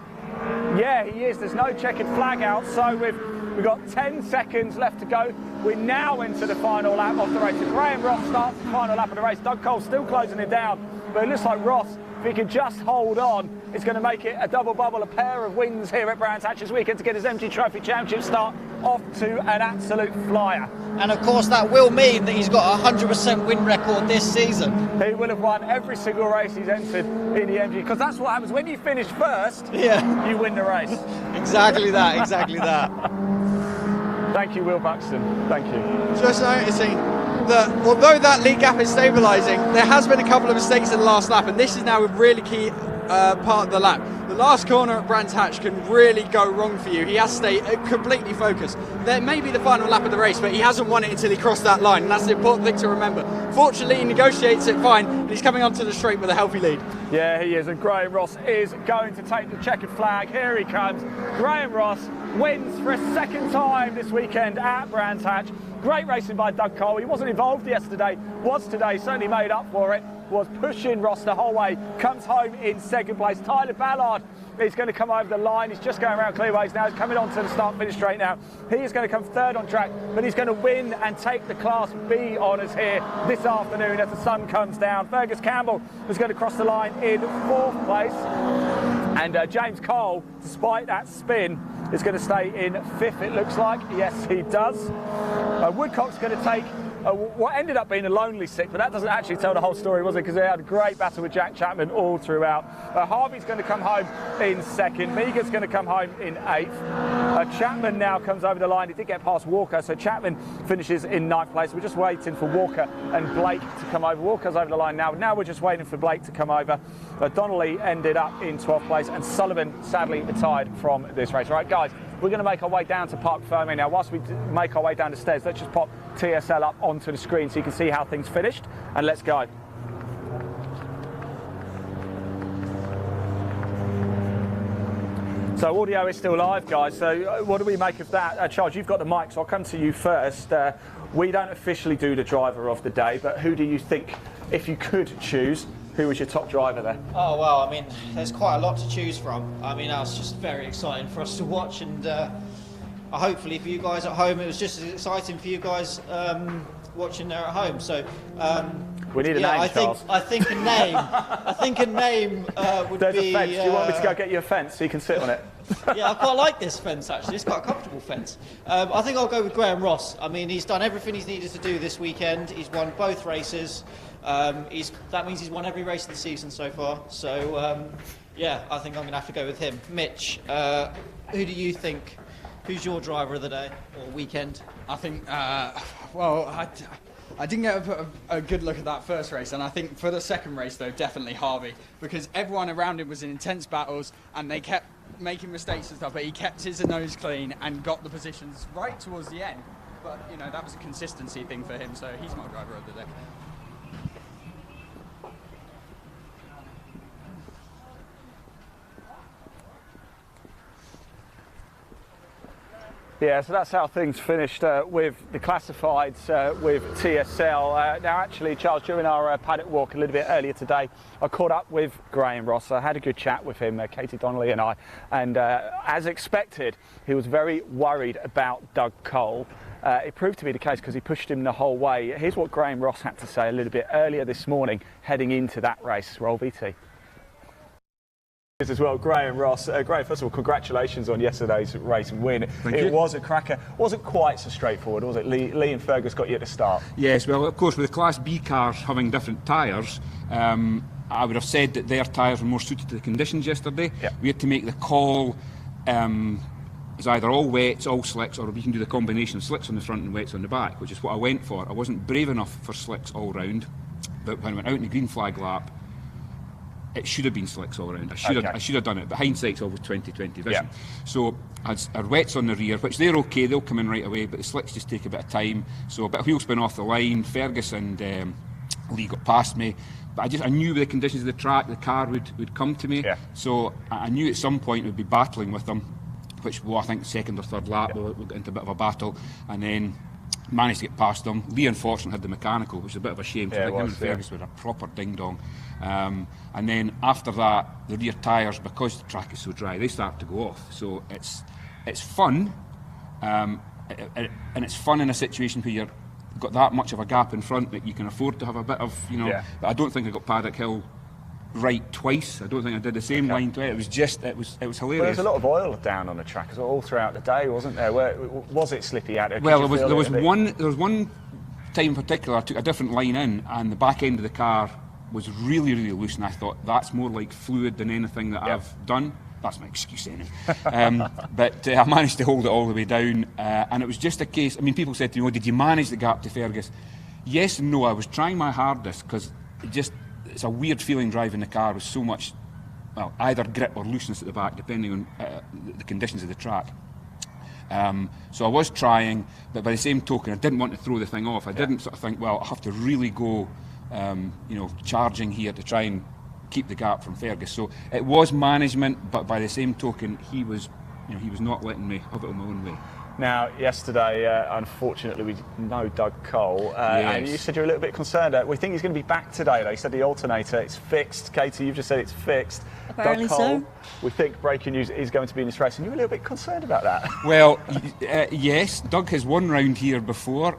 Yeah, he is. There's no checkered flag out, so we've got 10 seconds left to go. We're now into the final lap of the race. So Graham Ross starts the final lap of the race. Doug Cole still closing it down, but it looks like Ross, if he can just hold on, is going to make it a double bubble, a pair of wins here at Brands Hatch this weekend to get his MG Trophy Championship start off to an absolute flyer. And of course that will mean that he's got a 100% win record this season. He will have won every single race he's entered in the MG, because that's what happens when you finish first. Yeah, you win the race. Exactly that, exactly that. Thank you, Will Buxton. Thank you. Just noticing that although that lead gap is stabilising, there has been a couple of mistakes in the last lap, and this is now a really key part of the lap. The last corner at Brands Hatch can really go wrong for you. He has to stay completely focused. There may be the final lap of the race, but he hasn't won it until he crossed that line, and that's the important thing to remember. Fortunately, he negotiates it fine, and he's coming onto the straight with a healthy lead. Yeah, he is, and Graham Ross is going to take the checkered flag. Here he comes. Graham Ross wins for a 2nd time this weekend at Brands Hatch. Great racing by Doug Cole. He wasn't involved yesterday, was today, certainly made up for it. Was pushing Ross the whole way, comes home in 2nd place. Tyler Ballard is going to come over the line. He's just going around clearways now. He's coming on to the start-finish straight now. He is going to come 3rd on track, but he's going to win and take the Class B honours here this afternoon as the sun comes down. Fergus Campbell is going to cross the line in 4th place. And James Cole, despite that spin, is going to stay in 5th, it looks like. Yes, he does. Woodcock's going to take what ended up being a lonely 6th, but that doesn't actually tell the whole story, was it? Because they had a great battle with Jack Chapman all throughout. Harvey's going to come home in 2nd. Meagher's going to come home in 8th. Chapman now comes over the line. He did get past Walker, so Chapman finishes in 9th place. We're just waiting for Walker and Blake to come over. Walker's over the line now. Now we're just waiting for Blake to come over. Donnelly ended up in 12th place, and Sullivan sadly retired from this race. All right, guys, we're going to make our way down to Parc Fermé now. Whilst we make our way down the stairs, let's just pop TSL up onto the screen so you can see how things finished, and let's go. So audio is still live, guys, so what do we make of that? Charles, you've got the mic, so I'll come to you first. We don't officially do the driver of the day, but who do you think, if you could choose, who was your top driver there? Oh, well, I mean, there's quite a lot to choose from. I mean, that was just very exciting for us to watch, and hopefully for you guys at home, it was just as exciting for you guys watching there at home. So we need a name, Charles. I think a name. I think a name would There's be. A fence. Do you want me to go get you a fence so you can sit on it? Yeah, I quite like this fence actually. It's quite a comfortable fence. I think I'll go with Graham Ross. I mean, he's done everything he's needed to do this weekend. He's won both races. That means he's won every race of the season so far. So yeah, I think I'm going to have to go with him. Mitch, who do you think? Who's your driver of the day or weekend? I think, well, I didn't get a good look at that first race, and I think for the second race, though, definitely Harvey, because everyone around him was in intense battles, and they kept making mistakes and stuff, but he kept his nose clean and got the positions right towards the end. But, you know, that was a consistency thing for him, so he's my driver of the day. Yeah, so that's how things finished with the classifieds with TSL. Now, actually, Charles, during our paddock walk a little bit earlier today, I caught up with Graham Ross. I had a good chat with him, Katie Donnelly and I, and as expected, he was very worried about Doug Cole. It proved to be the case because he pushed him the whole way. Here's what Graham Ross had to say a little bit earlier this morning, heading into that race. Roll VT. As well, Graham Ross. Graham, first of all, congratulations on yesterday's race win. Thank you. It was a cracker. Wasn't quite so straightforward, was it? Lee and Fergus got you at the start. Yes, well, of course, with the Class B cars having different tyres, I would have said that their tyres were more suited to the conditions yesterday. Yep. We had to make the call. It's either all wets, all slicks, or we can do the combination of slicks on the front and wets on the back, which is what I went for. I wasn't brave enough for slicks all round, but when I went out in the green flag lap, it should have been slicks all around. I should have done it, but hindsight's always 20/20 vision. So our wets on the rear, which they're okay, they'll come in right away, but the slicks just take a bit of time. So a bit of wheel spin off the line. Fergus and Lee got past me, but I knew with the conditions of the track, the car would come to me. So I knew at some point we'd be battling with them, which I think second or third lap we'll get into a bit of a battle, and then managed to get past them. Lee unfortunately had the mechanical, which is a bit of a shame. So I think him and Fergus were a proper ding dong. And then after that, the rear tyres, because the track is so dry, they start to go off. So it's fun, and it's fun in a situation where you've got that much of a gap in front that you can afford to have a bit of, But I don't think I got Paddock Hill right twice. I don't think I did the same line twice. It was just, it was hilarious. Well, there was a lot of oil down on the track as well, all throughout the day, wasn't there? Was it slippy out there? Well, there was one time in particular I took a different line in, and the back end of the car was really, really loose, and I thought that's more like fluid than anything that I've done. That's my excuse anyway. But I managed to hold it all the way down, and it was just a case. I mean, people said to me, "Did you manage the gap to Fergus?" Yes and no. I was trying my hardest, because it's a weird feeling driving the car with so much, well, either grip or looseness at the back, depending on the conditions of the track. So I was trying, but by the same token, I didn't want to throw the thing off. I didn't sort of think, well, I have to really go, charging here to try and keep the gap from Fergus. So it was management, but by the same token, he was not letting me have it on my own way. Now, yesterday, unfortunately, we know Doug Cole, and you said you're a little bit concerned. We think he's going to be back today, though. He said the alternator, it's fixed. Katie, you've just said it's fixed. Apparently Doug Cole, so. We think, breaking news, is going to be in this race, and you're a little bit concerned about that. Well, yes, Doug has won round here before,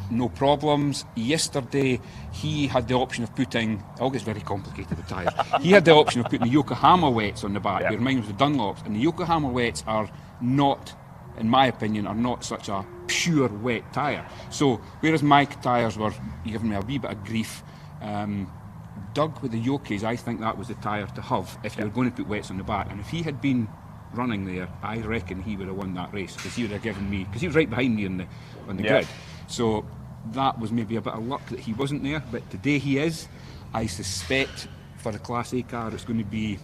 no problems. Yesterday, he had the option of putting, it all gets very complicated with tyres, he had the option of putting the Yokohama wets on the back. Bear in mind, it was the Dunlops, and the Yokohama wets are not, in my opinion, are not such a pure wet tyre. So, whereas my tyres were giving me a wee bit of grief, Doug with the Yokis, I think that was the tyre to have if you were going to put wets on the back. And if he had been running there, I reckon he would have won that race, because he would have given me, because he was right behind me on the grid. So that was maybe a bit of luck that he wasn't there, but today he is. I suspect for the Class A car it's going to be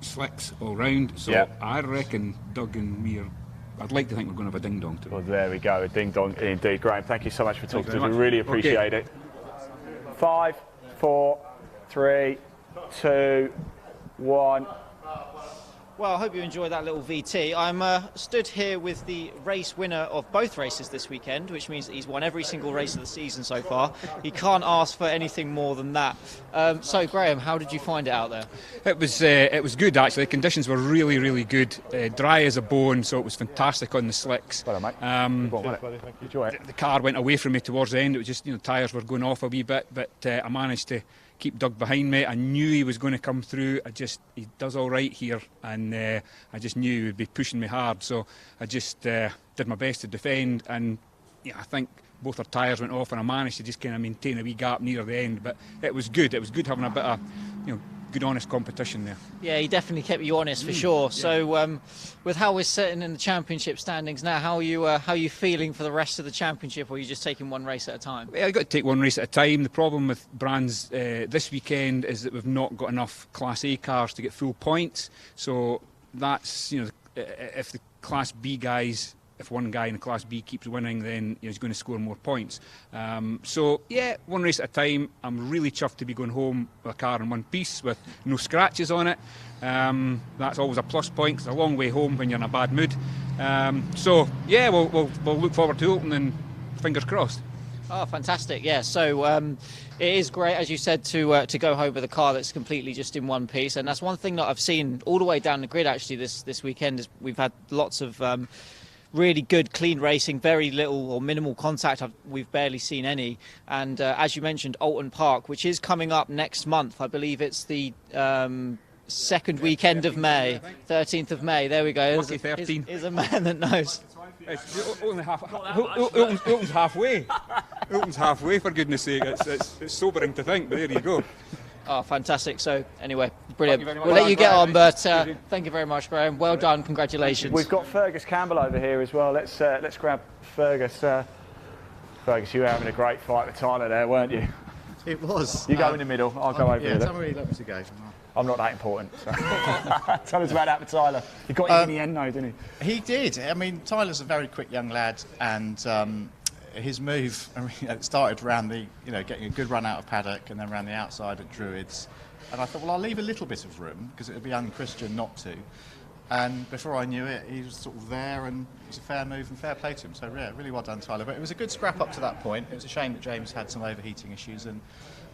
slicks all round. So I reckon Doug and me are, I'd like to think we're going to have a ding-dong today. Well, there we go, a ding-dong indeed. Graham, thank you so much for talking to us. We really appreciate it. 5, 4, 3, 2, 1. Well, I hope you enjoyed that little VT. I'm stood here with the race winner of both races this weekend, which means that he's won every single race of the season so far. He can't ask for anything more than that. So, Graham, how did you find it out there? It was good, actually. The conditions were really, really good. Dry as a bone, so it was fantastic on the slicks. Well done, mate. The car went away from me towards the end. It was just, tyres were going off a wee bit, but I managed to keep Doug behind me. I knew he was going to come through. He does all right here, and I just knew he would be pushing me hard. So I just did my best to defend, and I think both our tyres went off, and I managed to just kind of maintain a wee gap near the end. But it was good. It was good having a bit of, good honest competition there. Yeah, he definitely kept you honest for sure. So with how we're sitting in the championship standings now, how are you feeling for the rest of the championship, or are you just taking one race at a time? Well, I've got to take one race at a time. The problem with Brands this weekend is that we've not got enough Class A cars to get full points. So that's, if the Class B guys, if one guy in the Class B keeps winning, then he's going to score more points. So, one race at a time. I'm really chuffed to be going home with a car in one piece with no scratches on it. That's always a plus point. It's a long way home when you're in a bad mood. We'll look forward to opening, fingers crossed. Oh, fantastic! Yeah, so it is great, as you said, to go home with a car that's completely just in one piece, and that's one thing that I've seen all the way down the grid. Actually, this weekend is we've had lots of really good, clean racing, very little or minimal contact. We've barely seen any. And as you mentioned, Alton Park, which is coming up next month. I believe it's the second weekend of May, 13th of May. There we go. Is a man that knows. It's only Alton's halfway. Alton's halfway, for goodness sake. It's sobering to think, but there you go. Oh, fantastic. So, anyway, brilliant. We'll let you get on, but thank you very much, Graham. Well done. Congratulations. We've got Fergus Campbell over here as well. Let's grab Fergus. Fergus, you were having a great fight with Tyler there, weren't you? It was. You go in the middle, I'll go over here. Tell me where you'd like me to go. I'm not that important. So. Tell us about that for Tyler. He got you in the end, though, didn't he? He did. I mean, Tyler's a very quick young lad, and his move it started around the, getting a good run out of paddock, and then around the outside at Druids. And I thought, well, I'll leave a little bit of room because it would be unchristian not to. And before I knew it, he was sort of there, and it was a fair move and fair play to him. So yeah, really well done, Tyler. But it was a good scrap up to that point. It was a shame that James had some overheating issues, and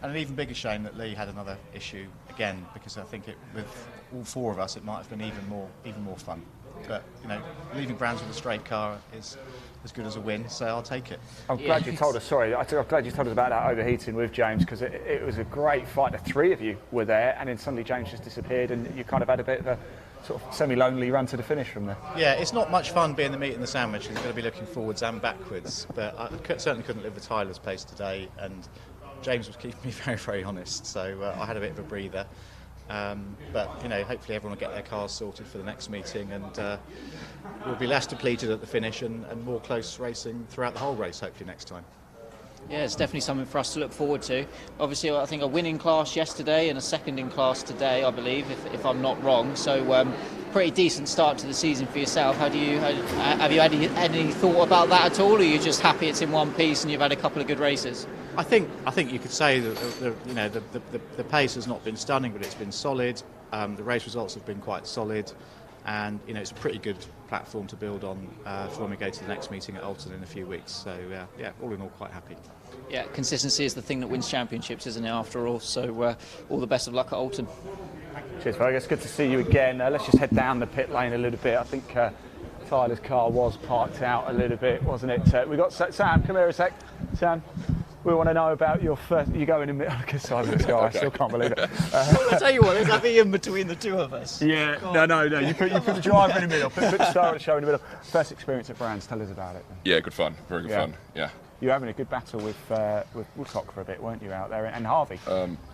an even bigger shame that Lee had another issue again, because I think with all four of us, it might have been even more fun. But leaving Brands with a straight car is as good as a win, so I'll take it. I'm glad you told us. Sorry, I'm glad you told us about that overheating with James, because it was a great fight. The three of you were there, and then suddenly James just disappeared, and you kind of had a bit of a sort of semi-lonely run to the finish from there. Yeah, it's not much fun being the meat and the sandwich. You've got to be looking forwards and backwards. But I certainly couldn't live with Tyler's pace today, and James was keeping me very, very honest. So I had a bit of a breather. But hopefully everyone will get their cars sorted for the next meeting, and we'll be less depleted at the finish and more close racing throughout the whole race, hopefully next time. Yeah, it's definitely something for us to look forward to. Obviously, I think a win in class yesterday and a second in class today, I believe, if I'm not wrong. So pretty decent start to the season for yourself. Have you had any thought about that at all, or are you just happy it's in one piece and you've had a couple of good races? I think you could say that the pace has not been stunning, but it's been solid. The race results have been quite solid, and it's a pretty good platform to build on for when we go to the next meeting at Alton in a few weeks. So yeah, all in all, quite happy. Yeah, consistency is the thing that wins championships, isn't it, after all? So all the best of luck at Alton. Cheers, Fergus. Good to see you again. Let's just head down the pit lane a little bit. I think Tyler's car was parked out a little bit, wasn't it? We got Sam. Come here a sec. Sam, we want to know about your first. You going in the middle? Because Simon's car, I still can't believe it. Well, I tell you what, there's nothing in between the two of us. Yeah, no. You put the driver in the middle. Put the star of the show in the middle. First experience at Brands. Tell us about it. Yeah, good fun. Very good fun. Yeah. You were having a good battle with Woodcock for a bit, weren't you, out there? And Harvey.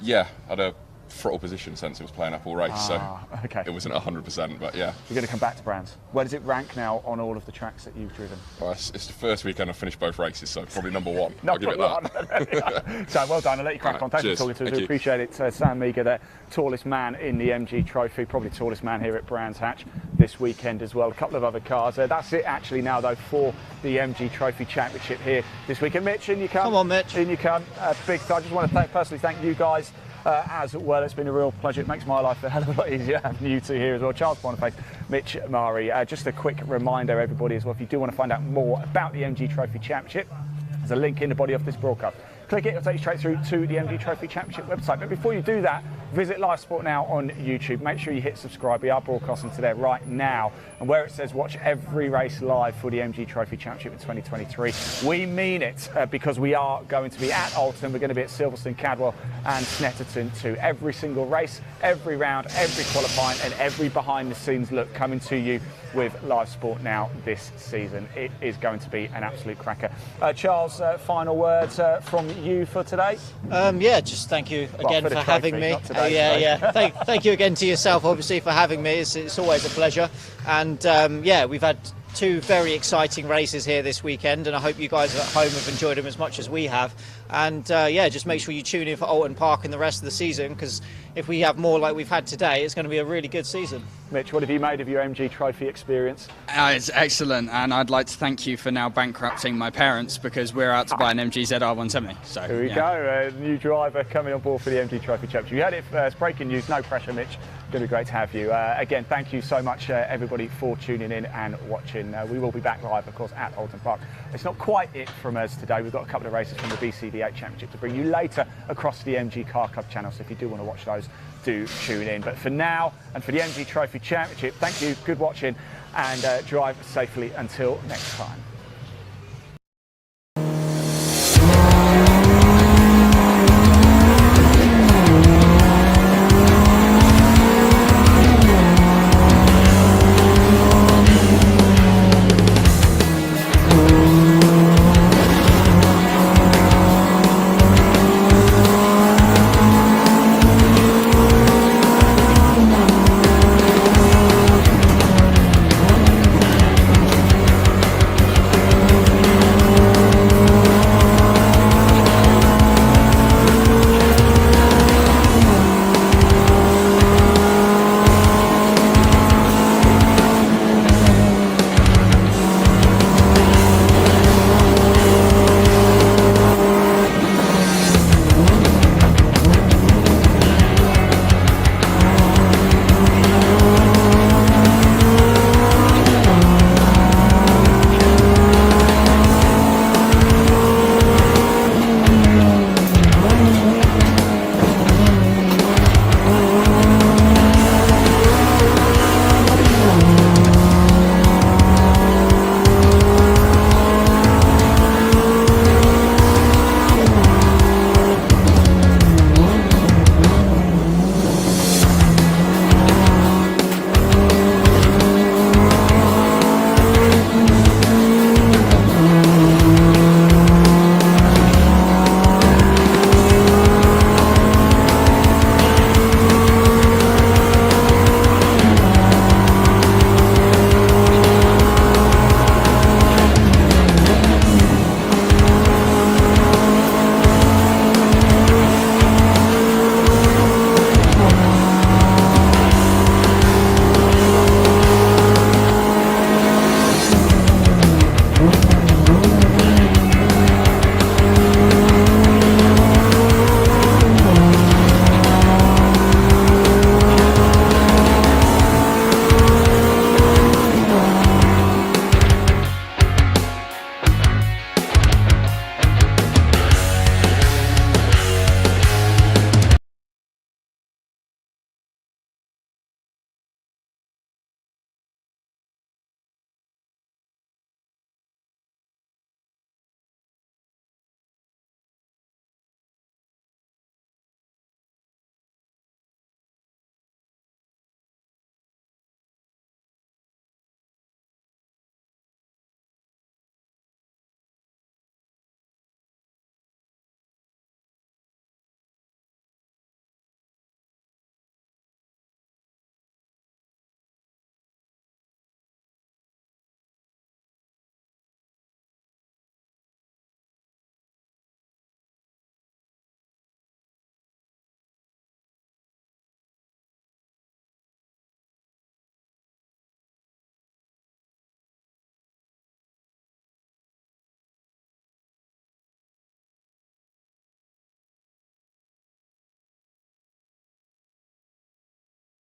Yeah, had a throttle position since it was playing up all race, so okay. It wasn't 100%, but yeah. You're going to come back to Brands. Where does it rank now on all of the tracks that you've driven? Well, it's the first weekend I've finished both races, so probably number one. I'll give it that. Sam, well done. I'll let you crack on. Thanks for talking to us. We appreciate it. Sam Meager, the tallest man in the MG Trophy, probably tallest man here at Brands Hatch this weekend as well. A couple of other cars. That's it actually now, though, for the MG Trophy Championship here this weekend. Mitch, in you come. Come on, Mitch. In you come. Big time. I just want to personally thank you guys. As well, it's been a real pleasure. It makes my life a hell of a lot easier having you two here as well. Charles Boniface, Mitch Murray. Just a quick reminder, everybody, as well, if you do want to find out more about the MG Trophy Championship, there's a link in the body of this broadcast. Click it, it'll take you straight through to the MG Trophy Championship website. But before you do that, visit Live Sport Now on YouTube. Make sure you hit subscribe. We are broadcasting to there right now. And where it says watch every race live for the MG Trophy Championship in 2023, we mean it, because we are going to be at Alton. We're going to be at Silverstone, Cadwell and Snetterton too. Every single race, every round, every qualifying and every behind-the-scenes look coming to you with Live Sport Now this season. It is going to be an absolute cracker. Charles, final words from you for today? Yeah, just thank you again for having me. Thank you again to yourself, obviously, for having me. It's always a pleasure. And yeah, we've had two very exciting races here this weekend, and I hope you guys at home have enjoyed them as much as we have. And yeah, just make sure you tune in for Alton Park in the rest of the season, because if we have more like we've had today, it's going to be a really good season. Mitch, what have you made of your MG Trophy experience? It's excellent, and I'd like to thank you for now bankrupting my parents, because we're out to buy an MG ZR170. So here we go, a new driver coming on board for the MG Trophy Championship. You heard it first, breaking news, no pressure, Mitch. Going to be great to have you. Again, thank you so much, everybody, for tuning in and watching. We will be back live, of course, at Alton Park. It's not quite it from us today. We've got a couple of races from the BCB8 Championship to bring you later across the MG Car Club channel, so if you do want to watch those, do tune in. But for now, and for the MG Trophy Championship, thank you, good watching, and drive safely until next time.